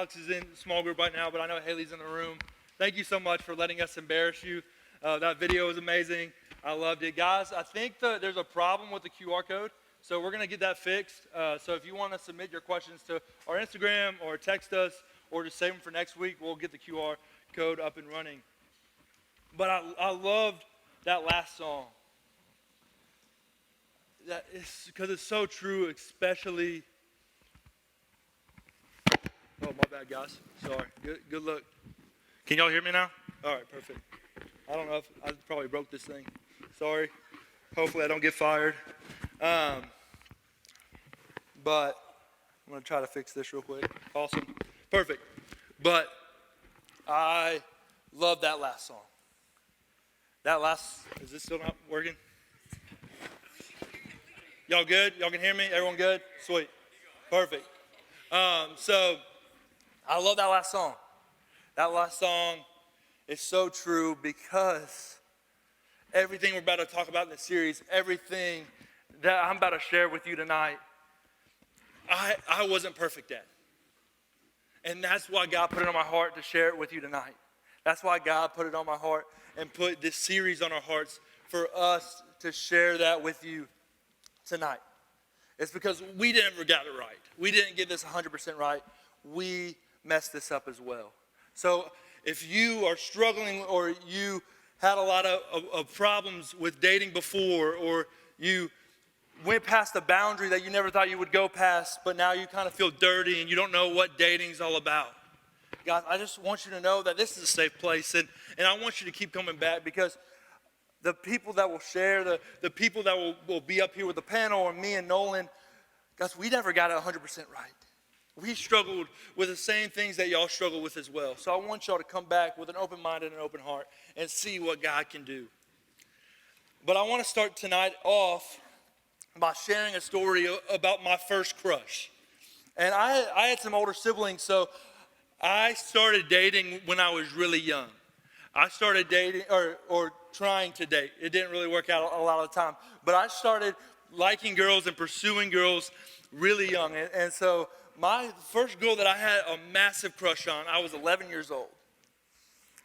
Alex is in small group right now, but I know Haley's in the room. Thank you so much for letting us embarrass you. That video was amazing. I loved it. Guys, I think there's a problem with the QR code, so we're going to get that fixed. So if you want to submit your questions to our Instagram or text us or just save them for next week, we'll get the QR code up and running. But I loved that last song. That is because it's so true, especially. Oh, my bad, guys. Sorry. Good look. Can y'all hear me now? All right, perfect. I don't know if I probably broke this thing. Sorry. Hopefully I don't get fired. But I'm going to try to fix this real quick. Awesome. Perfect. But I love that last song. Is this still not working? Y'all good? Y'all can hear me? Everyone good? Sweet. Perfect. So I love that last song. That last song is so true because everything we're about to talk about in this series, everything that I'm about to share with you tonight, I wasn't perfect at. And that's why God put it on my heart to share it with you tonight. That's why God put it on my heart and put this series on our hearts for us to share that with you tonight. It's because we never got it right. We didn't get this 100% right. We messed this up as well. So if you are struggling or you had a lot of problems with dating before, or you went past a boundary that you never thought you would go past, but now you kind of feel dirty and you don't know what dating's all about. Guys, I just want you to know that this is a safe place, and I want you to keep coming back, because the people that will share, the people that will be up here with the panel, and me and Nolan, guys, we never got it 100% right. We struggled with the same things that y'all struggle with as well. So I want y'all to come back with an open mind and an open heart and see what God can do. But I want to start tonight off by sharing a story about my first crush. And I had some older siblings, so I started dating when I was really young. I started dating or trying to date. It didn't really work out a lot of the time. But I started liking girls and pursuing girls really young. And so my first girl that I had a massive crush on, I was 11 years old.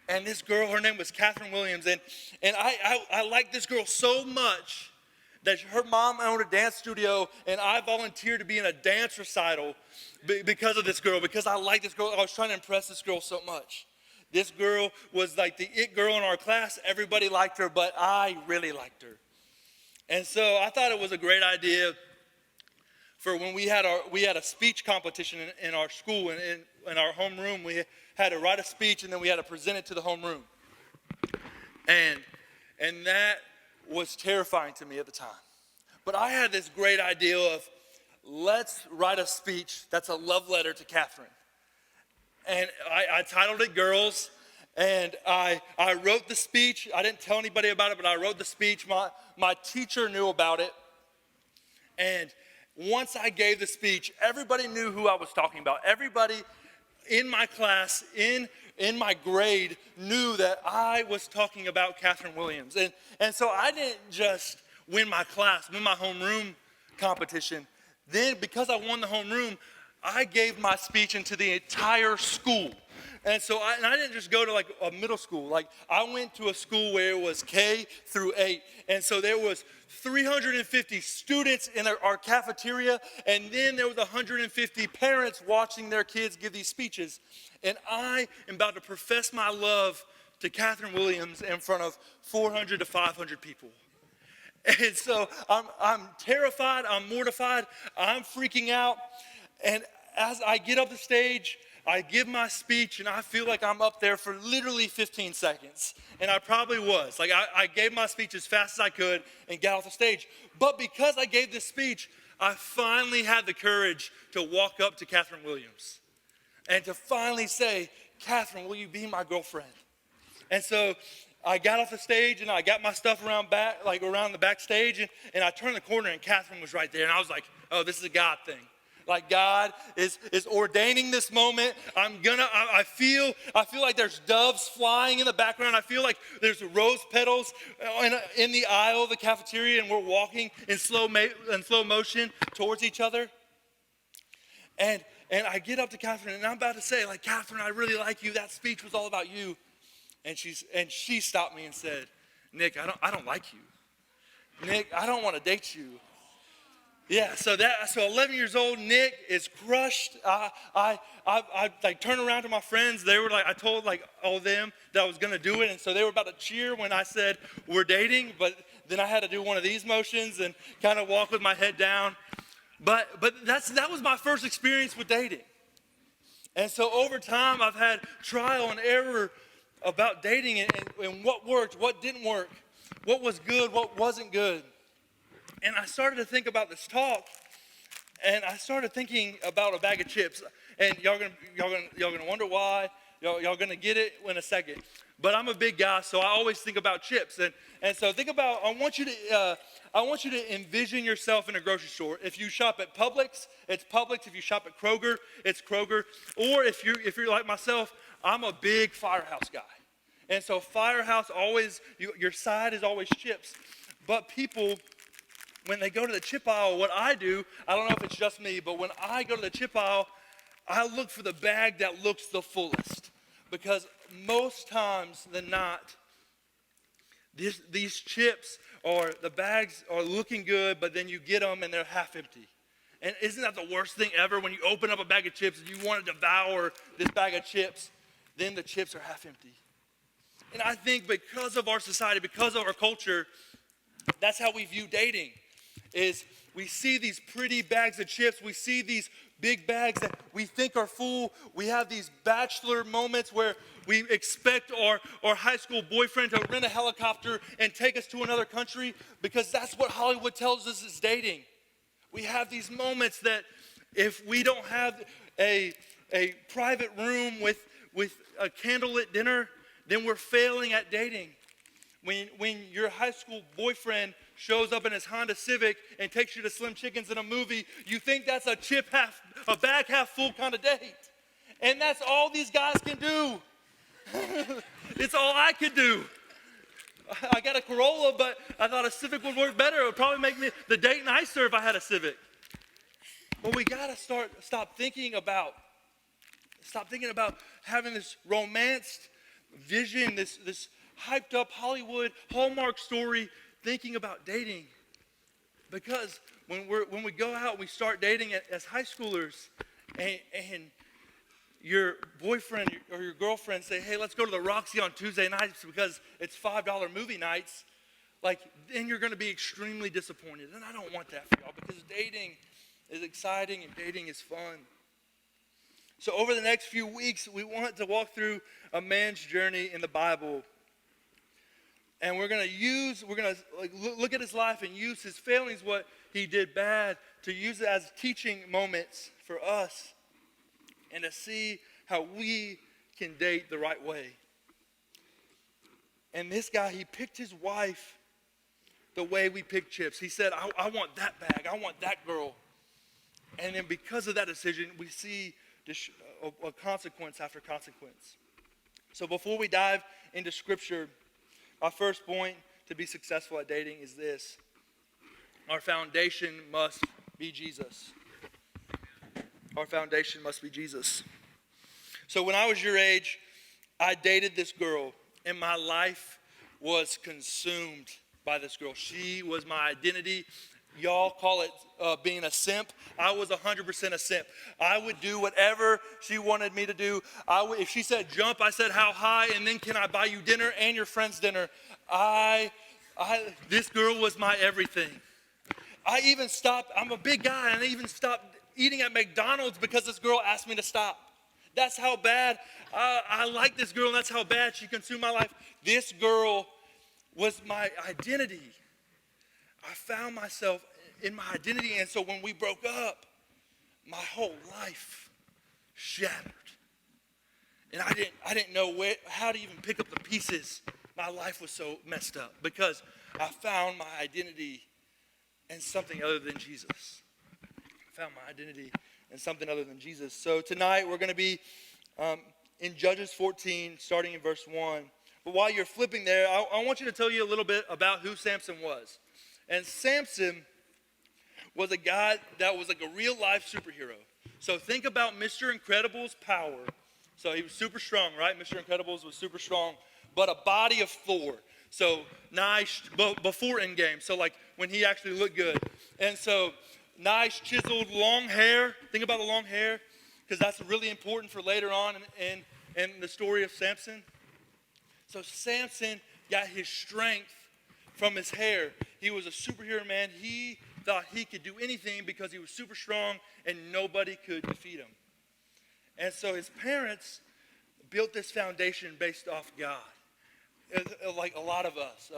And this girl, her name was Catherine Williams. And I liked this girl so much that her mom owned a dance studio, and I volunteered to be in a dance recital because of this girl, because I liked this girl. I was trying to impress this girl so much. This girl was like the it girl in our class. Everybody liked her, but I really liked her. And so I thought it was a great idea for when we had a speech competition in our school, and in our homeroom. We had to write a speech, and then we had to present it to the homeroom. And that was terrifying to me at the time. But I had this great idea of, let's write a speech that's a love letter to Catherine. And I titled it Girls, and I wrote the speech. I didn't tell anybody about it, but I wrote the speech. My teacher knew about it. And once I gave the speech, everybody knew who I was talking about. Everybody in my class, in my grade, knew that I was talking about Catherine Williams. And so I didn't just win my class, win my homeroom competition. Then, because I won the homeroom, I gave my speech into the entire school. And so I didn't just go to like a middle school. Like, I went to a school where it was K through 8. And so there was 350 students in our cafeteria, and then there was 150 parents watching their kids give these speeches. And I am about to profess my love to Catherine Williams in front of 400 to 500 people. And so I'm terrified, I'm mortified, I'm freaking out. And as I get up the stage, I give my speech, and I feel like I'm up there for literally 15 seconds. And I probably was. Like, I gave my speech as fast as I could and got off the stage. But because I gave this speech, I finally had the courage to walk up to Catherine Williams and to finally say, Catherine, will you be my girlfriend? And so I got off the stage, and I got my stuff around the backstage, and I turned the corner, and Catherine was right there. And I was like, oh, this is a God thing. Like, God is ordaining this moment. I feel like there's doves flying in the background. I feel like there's rose petals in the aisle of the cafeteria, and we're walking in slow motion towards each other. And And I get up to Catherine, and I'm about to say, like, Catherine, I really like you. That speech was all about you. And she stopped me and said, Nick, I don't like you. Nick, I don't want to date you. Yeah, so 11 years old, Nick is crushed. I like turn around to my friends. They were like, I told like all of them that I was gonna do it, and so they were about to cheer when I said we're dating. But then I had to do one of these motions and kind of walk with my head down. But that was my first experience with dating. And so over time, I've had trial and error about dating and what worked, what didn't work, what was good, what wasn't good. And I started to think about this talk, and I started thinking about a bag of chips. And y'all gonna wonder why. Y'all gonna get it in a second. But I'm a big guy, so I always think about chips. And so think about. I want you to envision yourself in a grocery store. If you shop at Publix, it's Publix. If you shop at Kroger, it's Kroger. Or if you're like myself, I'm a big Firehouse guy. And so Firehouse always your side is always chips. But people, when they go to the chip aisle, what I do, I don't know if it's just me, but when I go to the chip aisle, I look for the bag that looks the fullest. Because most times than not, these chips or the bags are looking good, but then you get them and they're half empty. And isn't that the worst thing ever when you open up a bag of chips and you want to devour this bag of chips, then the chips are half empty. And I think because of our society, because of our culture, that's how we view dating. Is we see these pretty bags of chips, we see these big bags that we think are full. We have these bachelor moments where we expect our high school boyfriend to rent a helicopter and take us to another country because that's what Hollywood tells us is dating. We have these moments that if we don't have a private room with a candlelit dinner, then we're failing at dating. When your high school boyfriend shows up in his Honda Civic and takes you to Slim Chickens in a movie, you think that's a bag half full kind of date. And that's all these guys can do. It's all I could do. I got a Corolla, but I thought a Civic would work better. It would probably make the date nicer if I had a Civic. But we gotta stop thinking about having this romanced vision, this hyped up Hollywood Hallmark story, thinking about dating. Because when we go out, we start dating as high schoolers, and your boyfriend or your girlfriend say, hey, let's go to the Roxy on Tuesday nights because it's $5 movie nights, like, then you're going to be extremely disappointed. And I don't want that for y'all, because dating is exciting and dating is fun. So over the next few weeks, we want to walk through a man's journey in the Bible. And we're going to look at his life and use his failings, what he did bad, to use it as teaching moments for us and to see how we can date the right way. And this guy, he picked his wife the way we pick chips. He said, I want that bag. I want that girl. And then because of that decision, we see a consequence after consequence. So before we dive into Scripture, our first point to be successful at dating is this. Our foundation must be Jesus. Our foundation must be Jesus. So when I was your age, I dated this girl, and my life was consumed by this girl. She was my identity. Y'all call it being a simp. I was 100% a simp. I would do whatever she wanted me to do. If she said jump, I said how high, and then can I buy you dinner and your friend's dinner? This girl was my everything. I even stopped, I'm a big guy, and I even stopped eating at McDonald's because this girl asked me to stop. That's how bad I like this girl, and that's how bad she consumed my life. This girl was my identity. I found myself in my identity, and so when we broke up, my whole life shattered. And I didn't know how to even pick up the pieces. My life was so messed up because I found my identity in something other than Jesus. I found my identity in something other than Jesus. So tonight we're going to be in Judges 14, starting in verse 1. But while you're flipping there, I want you to tell you a little bit about who Samson was. And Samson was a guy that was like a real life superhero. So think about Mr. Incredible's power. So he was super strong, right? Mr. Incredibles was super strong, but a body of Thor. So nice, before Endgame. So like when he actually looked good. And so nice, chiseled, long hair. Think about the long hair, because that's really important for later on in the story of Samson. So Samson got his strength from his hair. He was a superhero man. He thought he could do anything because he was super strong and nobody could defeat him. And so his parents built this foundation based off God. Like a lot of us,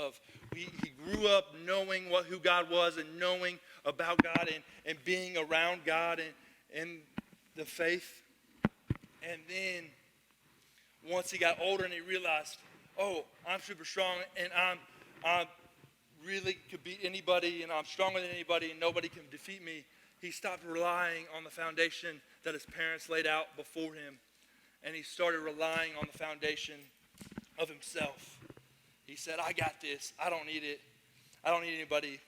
he grew up knowing who God was and knowing about God and being around God and the faith. And then once he got older and he realized, oh, I'm super strong and I'm really could beat anybody and I'm stronger than anybody and nobody can defeat me, he stopped relying on the foundation that his parents laid out before him, and he started relying on the foundation of himself. He said, I got this. I don't need it. I don't need anybody.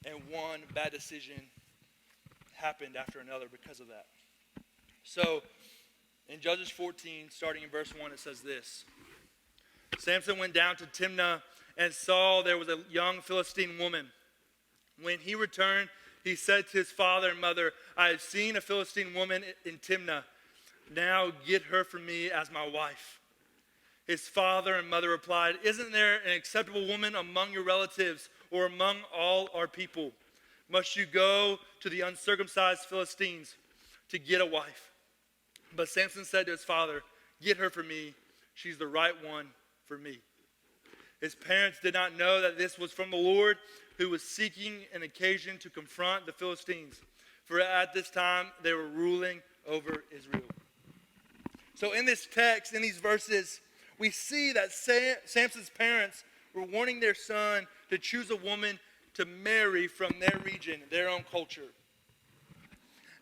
And one bad decision happened after another because of that. So in Judges 14, starting in verse 1, it says this. Samson went down to Timnah and saw there was a young Philistine woman. When he returned, he said to his father and mother, I have seen a Philistine woman in Timnah. Now get her for me as my wife. His father and mother replied, isn't there an acceptable woman among your relatives or among all our people? Must you go to the uncircumcised Philistines to get a wife? But Samson said to his father, get her for me. She's the right one for me. His parents did not know that this was from the Lord, who was seeking an occasion to confront the Philistines. For at this time, they were ruling over Israel. So in this text, in these verses, we see that Samson's parents were wanting their son to choose a woman to marry from their region, their own culture.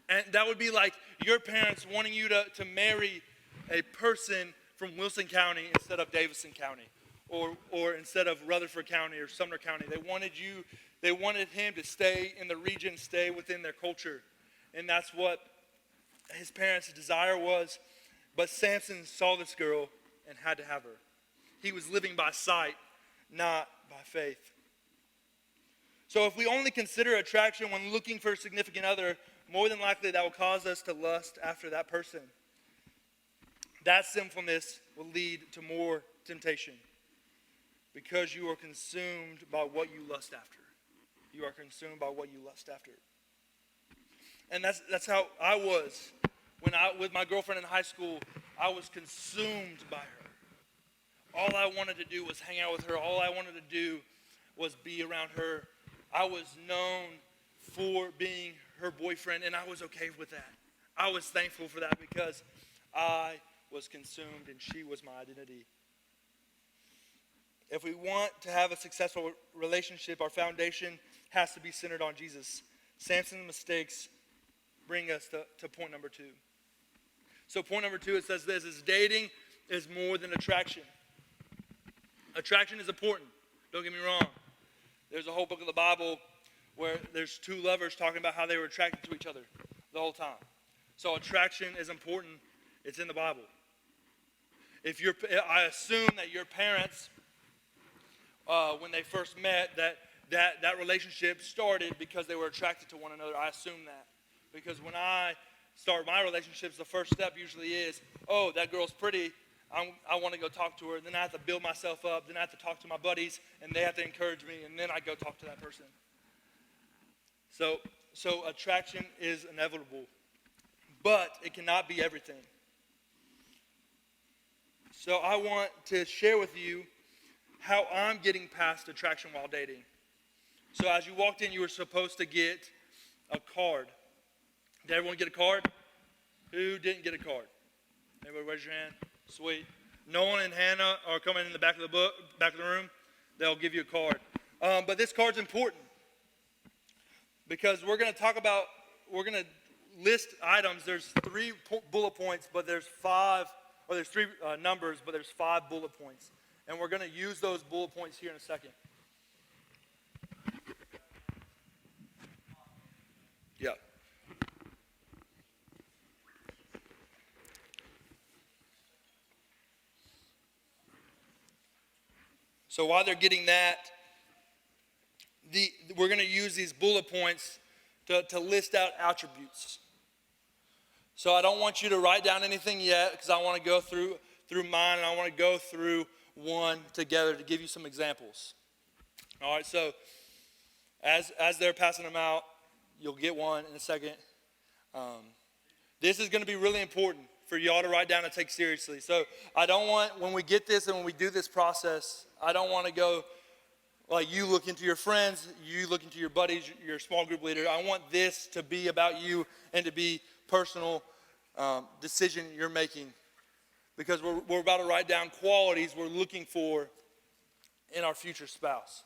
And that would be like your parents wanting you to marry a person from Wilson County instead of Davison County, or instead of Rutherford County or Sumner County. They wanted him to stay in the region, stay within their culture. And that's what his parents' desire was. But Samson saw this girl and had to have her. He was living by sight, not by faith. So if we only consider attraction when looking for a significant other, more than likely that will cause us to lust after that person. That sinfulness will lead to more temptation because you are consumed by what you lust after. You are consumed by what you lust after. And that's how I was. With my girlfriend in high school, I was consumed by her. All I wanted to do was hang out with her. All I wanted to do was be around her. I was known for being her boyfriend, and I was okay with that. I was thankful for that because I was consumed and she was my identity. If we want to have a successful relationship, our foundation has to be centered on Jesus. Samson's mistakes bring us to point number 2. So point number 2, it says this, is dating is more than attraction. Attraction is important. Don't get me wrong. There's a whole book of the Bible where there's 2 lovers talking about how they were attracted to each other the whole time. So attraction is important. It's in the Bible. I assume that your parents, when they first met, that relationship started because they were attracted to one another. I assume that. Because when I start my relationships, the first step usually is, oh, that girl's pretty. I want to go talk to her. Then I have to build myself up. Then I have to talk to my buddies, and they have to encourage me, and then I go talk to that person. So attraction is inevitable, but it cannot be everything. So I want to share with you how I'm getting past attraction while dating. So as you walked in, you were supposed to get a card. Did everyone get a card? Who didn't get a card? Everybody raise your hand. Sweet. Nolan and Hannah are coming in the back of the room. They'll give you a card. But this card's important because we're going to list items. There's 3 bullet points, but there's 3 numbers, but there's 5 bullet points. And we're going to use those bullet points here in a second. Yeah. So while they're getting that, we're going to use these bullet points to list out attributes. So I don't want you to write down anything yet because I want to go through mine, and I want to go through one together to give you some examples. All right, so as they're passing them out, you'll get one in a second. This is going to be really important for y'all to write down and take seriously. So I don't want, when we get this and when we do this process, I don't want to go like you look into your friends, you look into your buddies, your small group leader. I want this to be about you and to be personal decision you're making, because we're about to write down qualities we're looking for in our future spouse.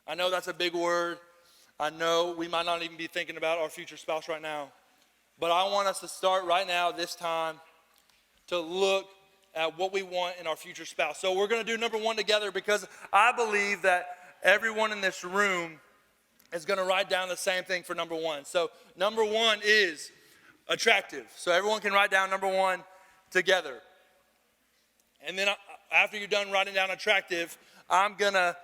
I know that's a big word. I know we might not even be thinking about our future spouse right now. But I want us to start right now, this time, to look at what we want in our future spouse. So we're going to do number one together, because I believe that everyone in this room is going to write down the same thing for number one. So number one is attractive. So everyone can write down number one together. And then after you're done writing down attractive, I'm gonna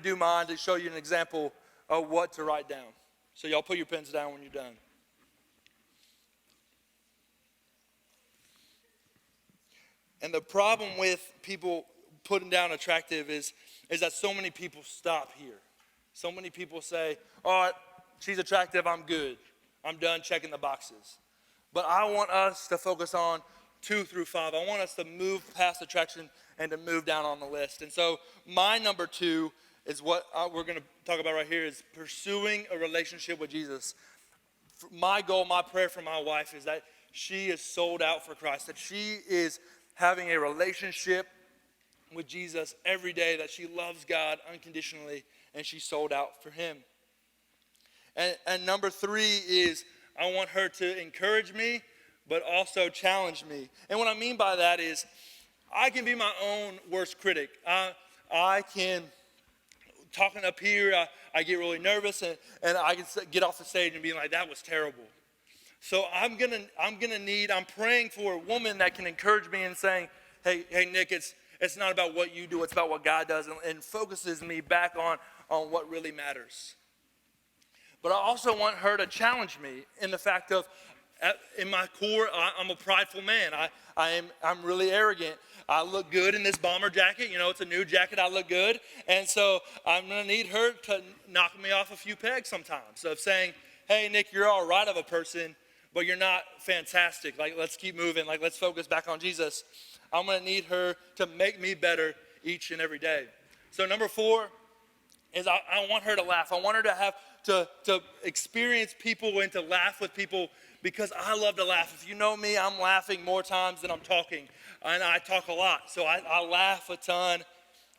do mine to show you an example of what to write down. So y'all put your pens down when you're done. And the problem with people putting down attractive is that so many people stop here. So many people say, all right, she's attractive, I'm good. I'm done checking the boxes. But I want us to focus on 2 through 5. I want us to move past attraction and to move down on the list. And so my number 2 is what we're going to talk about right here, is pursuing a relationship with Jesus. My goal, my prayer for my wife is that she is sold out for Christ, that she is having a relationship with Jesus every day, that she loves God unconditionally and she's sold out for him. And number 3 is I want her to encourage me, but also challenge me. And what I mean by that is I can be my own worst critic. I can, talking up here, I get really nervous and I can get off the stage and be like, that was terrible. So I'm praying for a woman that can encourage me and saying, hey Nick, it's not about what you do, it's about what God does, and focuses me back on what really matters. But I also want her to challenge me in the fact of, in my core, I'm a prideful man. I'm really arrogant. I look good in this bomber jacket. You know, it's a new jacket. I look good. And so I'm going to need her to knock me off a few pegs sometimes, of saying, hey, Nick, you're all right of a person, but you're not fantastic. Like, let's keep moving. Like, let's focus back on Jesus. I'm going to need her to make me better each and every day. So number 4 is I want her to laugh. I want her to have to experience people and to laugh with people, because I love to laugh. If you know me, I'm laughing more times than I'm talking. And I talk a lot. So I laugh a ton,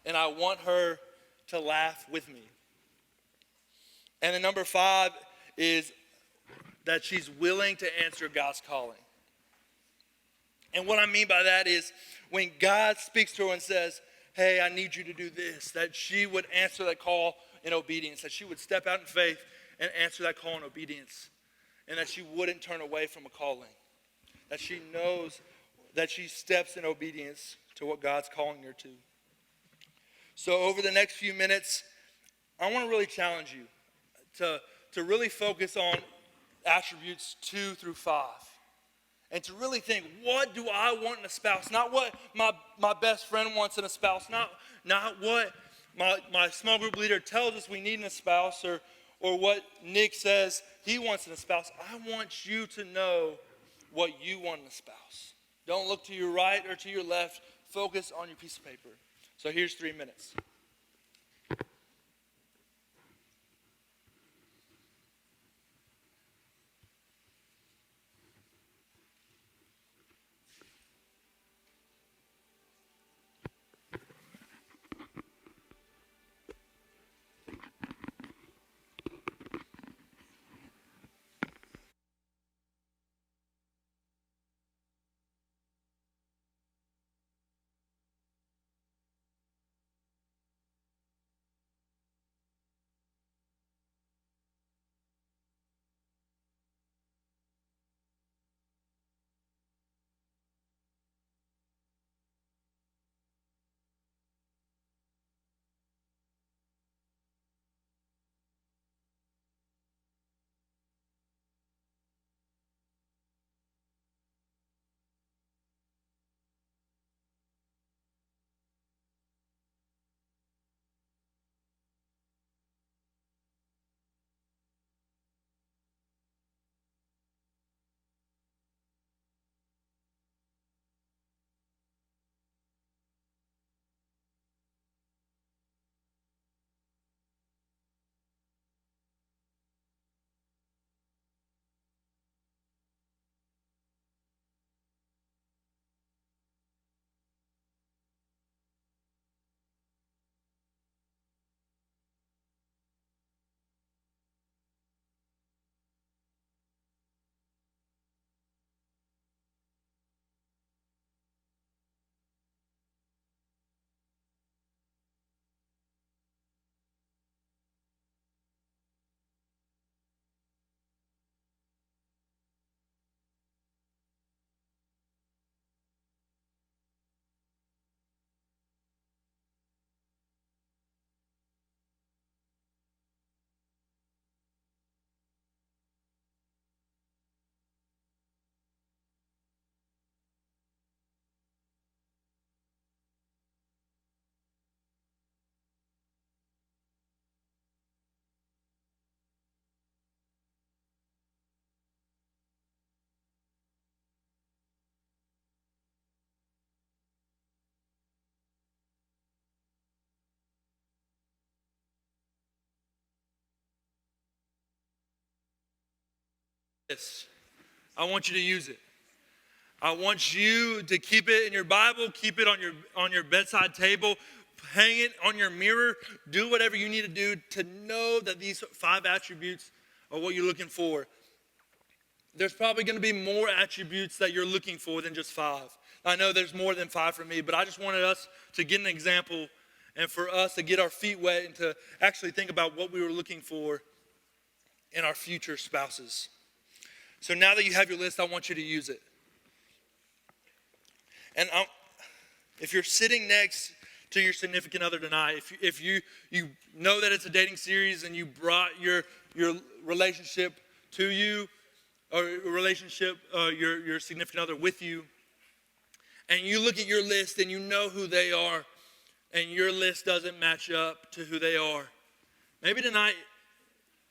and I want her to laugh with me. And then number 5 is that she's willing to answer God's calling. And what I mean by that is when God speaks to her and says, hey, I need you to do this, that she would answer that call in obedience, that she would step out in faith and answer that call in obedience, and that she wouldn't turn away from a calling, that she knows that she steps in obedience to what God's calling her to. So over the next few minutes, I want to really challenge you to really focus on attributes 2 through 5. And to really think, what do I want in a spouse? Not what my best friend wants in a spouse. Not what my small group leader tells us we need in a spouse, or what Nick says he wants in a spouse. I want you to know what you want in a spouse. Don't look to your right or to your left. Focus on your piece of paper. So here's 3 minutes. this. I want you to use it. I want you to keep it in your Bible, keep it on your bedside table, hang it on your mirror, do whatever you need to do to know that these 5 attributes are what you're looking for. There's probably going to be more attributes that you're looking for than just 5. I know there's more than 5 for me, but I just wanted us to get an example and for us to get our feet wet and to actually think about what we were looking for in our future spouses. So now that you have your list, I want you to use it. And if you're sitting next to your significant other tonight, if you know that it's a dating series and you brought your relationship to you, or relationship, your significant other with you, and you look at your list and you know who they are, and your list doesn't match up to who they are, maybe tonight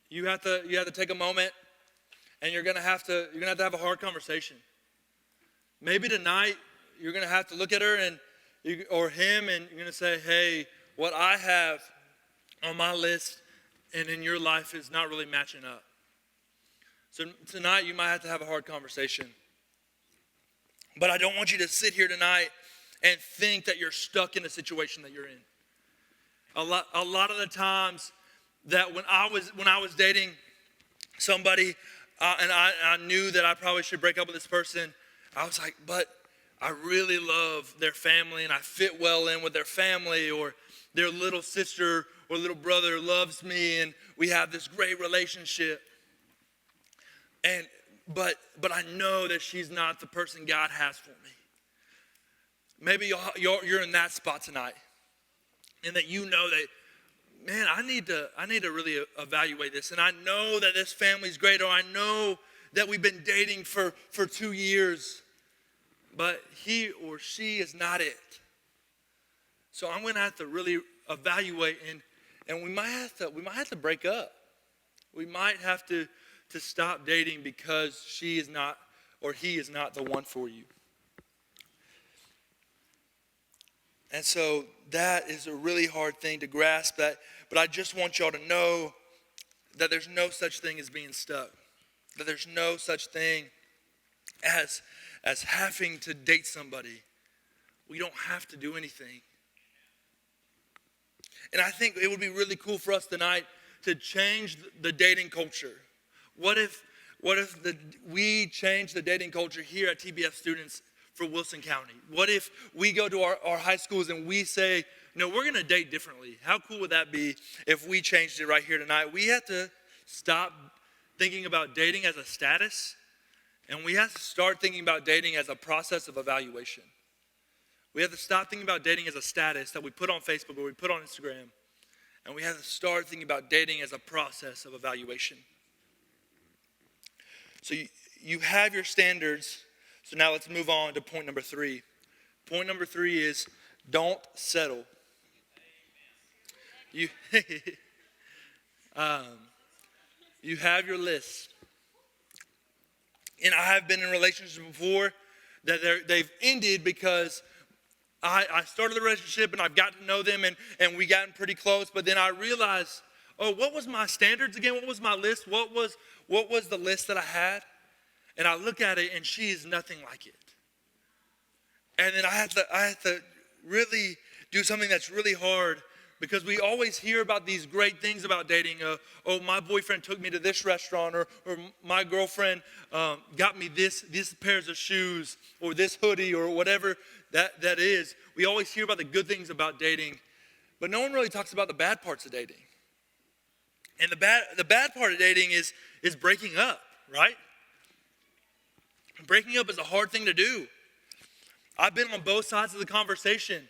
you have to take a moment, and you're gonna have to have a hard conversation. Maybe tonight you're gonna have to look at her or him, and you're gonna say, hey, what I have on my list and in your life is not really matching up. So tonight you might have to have a hard conversation. But I don't want you to sit here tonight and think that you're stuck in a situation that you're in. A lot of the times that when I was dating somebody and I knew that I probably should break up with this person, I was like, but I really love their family and I fit well in with their family, or their little sister or little brother loves me and we have this great relationship. But I know that she's not the person God has for me. Maybe you're in that spot tonight, and that you know that, man, I need to really evaluate this. And I know that this family's great, or I know that we've been dating for 2 years, but he or she is not it. So I'm going to have to really evaluate, and we might have to break up. We might have to stop dating because she is not, or he is not, the one for you. And so that is a really hard thing to grasp, but I just want y'all to know that there's no such thing as being stuck. That there's no such thing as having to date somebody. We don't have to do anything. And I think it would be really cool for us tonight to change the dating culture. What if we change the dating culture here at TBF Students for Wilson County? What if we go to our high schools and we say, no, we're going to date differently? How cool would that be if we changed it right here tonight? We have to stop thinking about dating as a status, and we have to start thinking about dating as a process of evaluation. We have to stop thinking about dating as a status that we put on Facebook or we put on Instagram, and we have to start thinking about dating as a process of evaluation. So you have your standards. So now let's move on to point number 3. Point number 3 is don't settle. You have your list. And I have been in relationships before that they've ended because I started the relationship and I've gotten to know them and we gotten pretty close, but then I realized, what was my standards again? What was my list? What was the list that I had? And I look at it and she is nothing like it. And then I had to really do something that's really hard, because we always hear about these great things about dating. My boyfriend took me to this restaurant, or my girlfriend got me these pairs of shoes, or this hoodie, or whatever that is. We always hear about the good things about dating, but no one really talks about the bad parts of dating. And the bad part of dating is breaking up, right? Breaking up is a hard thing to do. I've been on both sides of the conversation.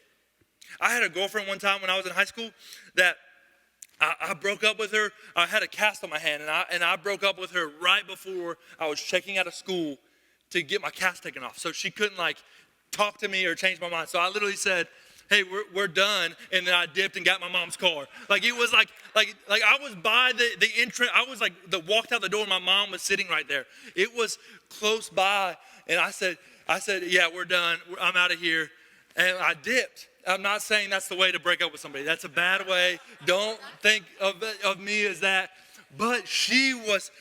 I had a girlfriend one time when I was in high school that I broke up with her. I had a cast on my hand, and I broke up with her right before I was checking out of school to get my cast taken off. So she couldn't talk to me or change my mind. So I literally said, hey, we're done. And then I dipped and got my mom's car. It was like I was by the entrance. I was walked out the door and my mom was sitting right there. It was close by. And I said, yeah, we're done. I'm out of here. And I dipped. I'm not saying that's the way to break up with somebody. That's a bad way. Don't think of me as that. But she was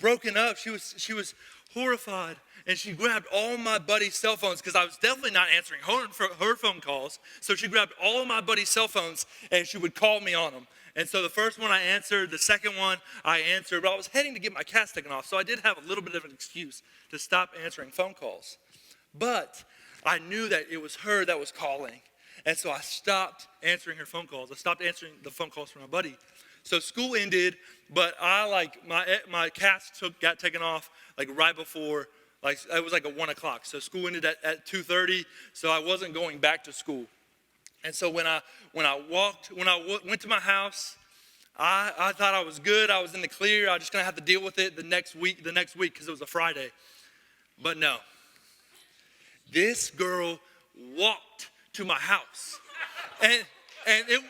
broken up. She was horrified, and she grabbed all my buddies' cell phones because I was definitely not answering her phone calls. So she grabbed all of my buddies' cell phones, and she would call me on them. And so the first one I answered, the second one I answered, but I was heading to get my cast taken off, so I did have a little bit of an excuse to stop answering phone calls. But I knew that it was her that was calling, and so I stopped answering her phone calls. I stopped answering the phone calls from my buddy. So school ended, but my cast got taken off right before, it was at 1 o'clock. So school ended at 2:30, so I wasn't going back to school. And so when I went to my house, I thought I was good. I was in the clear. I was just gonna have to deal with it the next week because it was a Friday. But no, this girl walked to my house, and it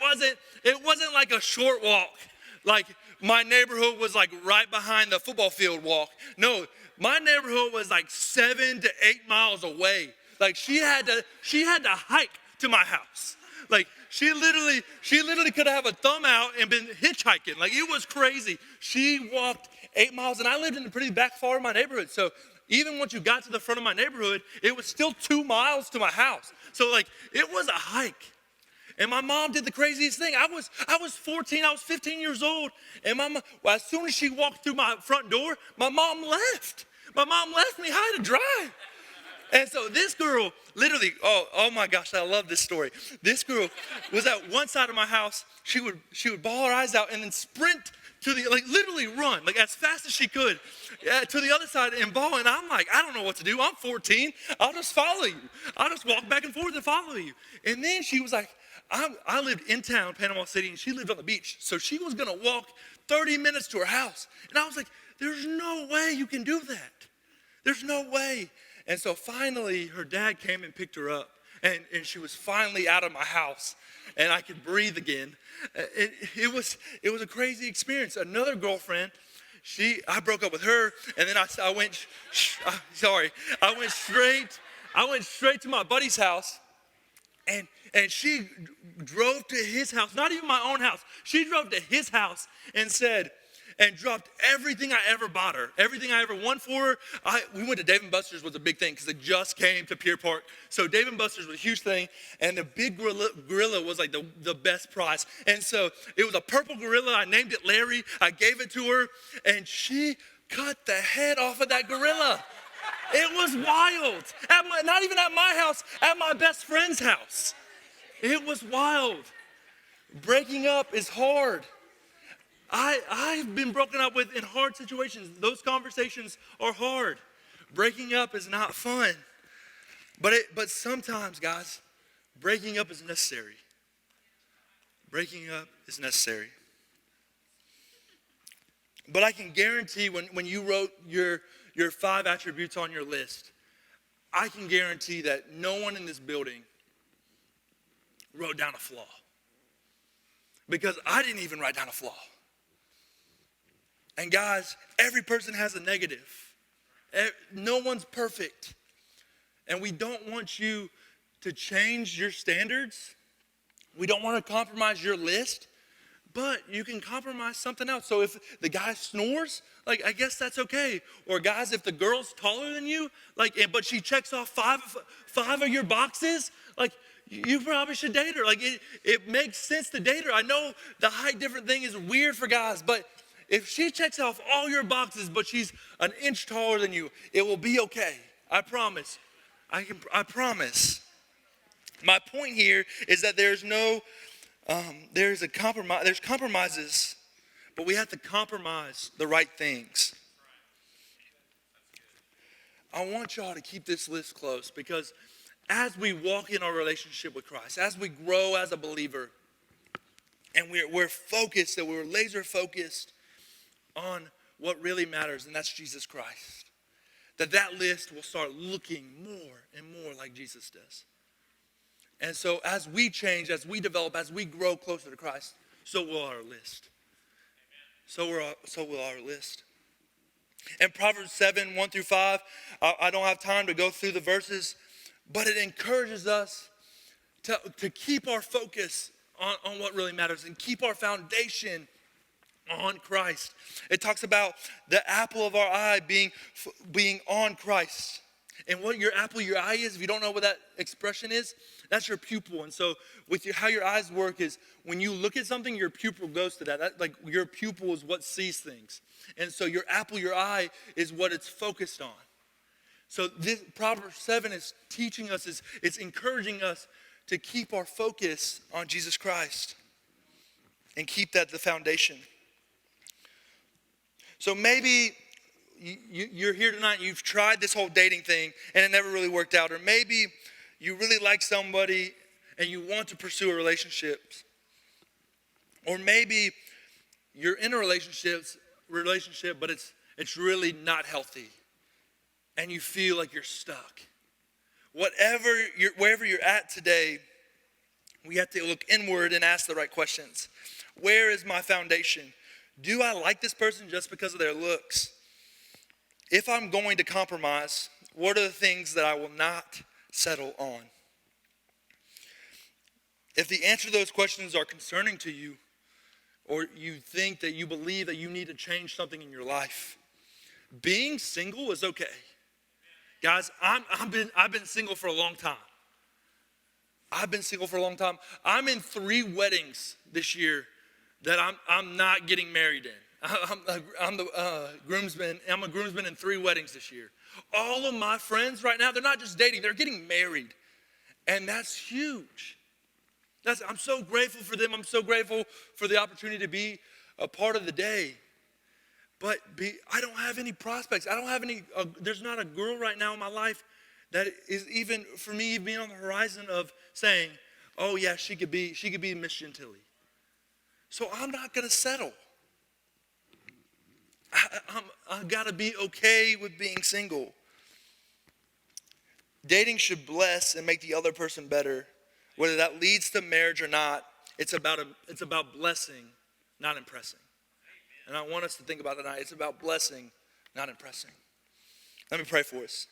wasn't like a short walk. Like my neighborhood was right behind the football field walk. No, my neighborhood was 7 to 8 miles away. She had to hike to my house. She literally could have a thumb out and been hitchhiking. It was crazy. She walked 8 miles, and I lived in the pretty back far of my neighborhood. So even once you got to the front of my neighborhood, it was still 2 miles to my house. So it was a hike. And my mom did the craziest thing. I was 14, I was 15 years old. And as soon as she walked through my front door, my mom left. My mom left me high to dry. And so this girl literally, oh my gosh, I love this story. This girl was at one side of my house. She would bawl her eyes out and then sprint to the, literally run, as fast as she could to the other side and bawl. And I'm I don't know what to do. I'm 14. I'll just follow you. I'll just walk back and forth and follow you. And then she was I lived in town, Panama City, and she lived on the beach. So she was going to walk 30 minutes to her house. And I was there's no way you can do that. There's no way. And so finally, her dad came and picked her up, and she was finally out of my house, and I could breathe again. It was a crazy experience. Another girlfriend, I broke up with her, and then I went straight to my buddy's house, and she drove to his house, not even my own house. She drove to his house and dropped everything I ever bought her, everything I ever won for her. We went to Dave & Buster's was a big thing because it just came to Pier Park. So Dave & Buster's was a huge thing, and the big gorilla was the best prize. And so it was a purple gorilla. I named it Larry. I gave it to her, and she cut the head off of that gorilla. It was wild. Not even at my house, at my best friend's house. It was wild. Breaking up is hard. I've been broken up with in hard situations. Those conversations are hard. Breaking up is not fun. But sometimes, guys, breaking up is necessary. Breaking up is necessary. But I can guarantee when you wrote your 5 attributes on your list, I can guarantee that no one in this building wrote down a flaw. Because I didn't even write down a flaw. And guys, every person has a negative. No one's perfect. And we don't want you to change your standards. We don't want to compromise your list, but you can compromise something else. So if the guy snores, I guess that's okay. Or guys, if the girl's taller than you, but she checks off five of your boxes, you probably should date her. It makes sense to date her. I know the height different thing is weird for guys, but if she checks off all your boxes, but she's an inch taller than you, it will be okay. I promise. I promise. My point here is that there's compromises, but we have to compromise the right things. I want y'all to keep this list close because as we walk in our relationship with Christ, as we grow as a believer, and we're focused, that we're laser focused on what really matters, and that's Jesus Christ. That list will start looking more and more like Jesus does. And so as we change, as we develop, as we grow closer to Christ, so will our list. So will our list. In Proverbs 7, 1 through 5, I don't have time to go through the verses, but it encourages us to keep our focus on what really matters and keep our foundation on Christ. It talks about the apple of our eye being on Christ. And what your apple of your eye is, if you don't know what that expression is, that's your pupil. And so how your eyes work is when you look at something, your pupil goes to that. Like your pupil is what sees things. And so your apple, your eye, is what it's focused on. So this Proverbs 7 is teaching us, it's encouraging us to keep our focus on Jesus Christ and keep that the foundation. So maybe you're here tonight, you've tried this whole dating thing and it never really worked out. Or maybe you really like somebody and you want to pursue a relationship. Or maybe you're in a relationship, but it's really not healthy. And you feel like you're stuck. Wherever you're at today, we have to look inward and ask the right questions. Where is my foundation? Do I like this person just because of their looks? If I'm going to compromise, what are the things that I will not settle on? If the answer to those questions are concerning to you, or you think that you believe that you need to change something in your life, being single is okay. Guys, I've been single for a long time. I'm in 3 weddings this year that I'm not getting married in. I'm the groomsman. I'm a groomsman in 3 weddings this year. All of my friends right now, they're not just dating, they're getting married. And that's huge. I'm so grateful for them. I'm so grateful for the opportunity to be a part of the day. But I don't have any prospects. I don't have any, there's not a girl right now in my life that is even, for me, being on the horizon of saying, oh yeah, she could be Miss Gentili. So I'm not going to settle. I've got to be okay with being single. Dating should bless and make the other person better. Whether that leads to marriage or not, it's about blessing, not impressing. And I want us to think about it tonight. It's about blessing, not impressing. Let me pray for us.